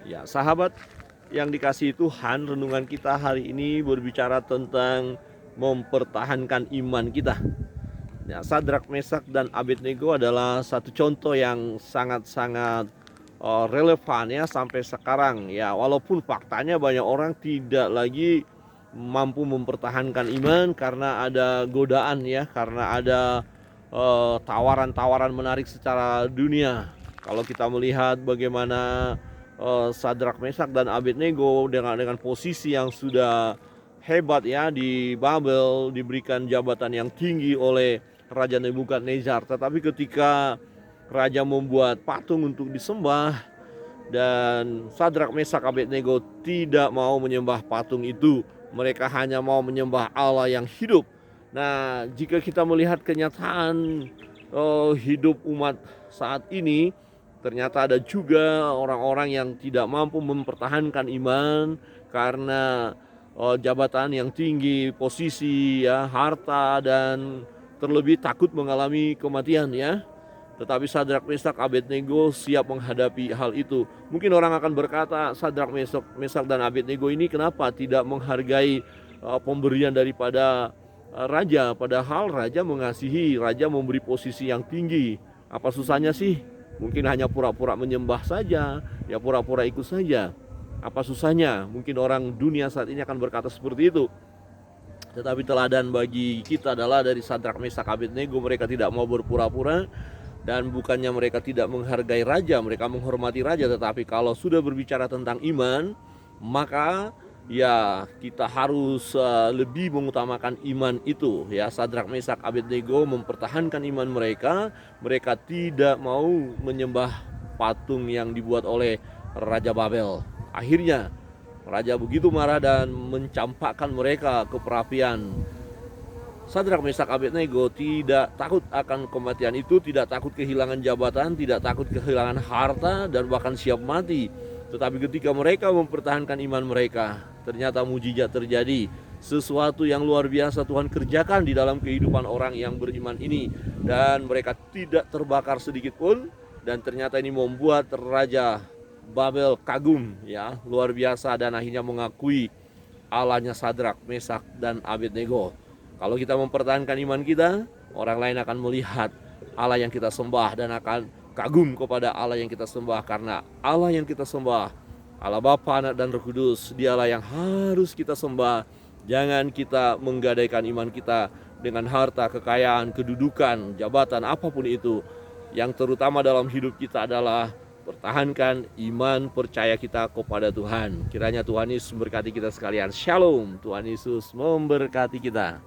Ya, sahabat yang dikasihi Tuhan, renungan kita hari ini berbicara tentang mempertahankan iman kita. Ya, Sadrak, Mesak, dan Abednego adalah satu contoh yang sangat-sangat relevan ya sampai sekarang. Ya, walaupun faktanya banyak orang tidak lagi mampu mempertahankan iman karena ada godaan ya, karena ada tawaran-tawaran menarik secara dunia. Kalau kita melihat bagaimana Sadrak, Mesak, dan Abednego dengan posisi yang sudah hebat ya di Babel, diberikan jabatan yang tinggi oleh Raja Nebukadnezar. Tetapi ketika raja membuat patung untuk disembah dan Sadrak, Mesak, Abednego tidak mau menyembah patung itu, mereka hanya mau menyembah Allah yang hidup. Nah, jika kita melihat kenyataan hidup umat saat ini, ternyata ada juga orang-orang yang tidak mampu mempertahankan iman karena jabatan yang tinggi, posisi ya, harta, dan terlebih takut mengalami kematian ya. Tetapi Sadrak, Mesak, Abednego siap menghadapi hal itu. Mungkin orang akan berkata, Sadrak, Mesak, dan Abednego ini kenapa tidak menghargai pemberian daripada raja? Padahal raja mengasihi, raja memberi posisi yang tinggi. Apa susahnya sih? Mungkin hanya pura-pura menyembah saja, ya pura-pura ikut saja. Apa susahnya? Mungkin orang dunia saat ini akan berkata seperti itu. Tetapi teladan bagi kita adalah dari Sadrak, Mesak, Abednego, mereka tidak mau berpura-pura. Dan bukannya mereka tidak menghargai raja, mereka menghormati raja. Tetapi kalau sudah berbicara tentang iman, maka ya kita harus lebih mengutamakan iman itu ya. Sadrak, Mesak, Abednego mempertahankan iman mereka. Mereka tidak mau menyembah patung yang dibuat oleh Raja Babel. Akhirnya raja begitu marah dan mencampakkan mereka ke perapian. Sadrak, Mesak, Abednego tidak takut akan kematian itu, tidak takut kehilangan jabatan, tidak takut kehilangan harta, dan bahkan siap mati. Tetapi ketika mereka mempertahankan iman mereka, ternyata mujizat terjadi. Sesuatu yang luar biasa Tuhan kerjakan di dalam kehidupan orang yang beriman ini. Dan mereka tidak terbakar sedikit pun. Dan ternyata ini membuat Raja Babel kagum ya, luar biasa, dan akhirnya mengakui Allahnya Sadrak, Mesak, dan Abednego. Kalau kita mempertahankan iman kita, orang lain akan melihat Allah yang kita sembah dan akan kagum kepada Allah yang kita sembah. Karena Allah yang kita sembah, Allah Bapa, Anak, dan Roh Kudus, Dialah yang harus kita sembah. Jangan kita menggadaikan iman kita dengan harta, kekayaan, kedudukan, jabatan, apapun itu. Yang terutama dalam hidup kita adalah pertahankan iman percaya kita kepada Tuhan. Kiranya Tuhan Yesus memberkati kita sekalian. Shalom. Tuhan Yesus memberkati kita.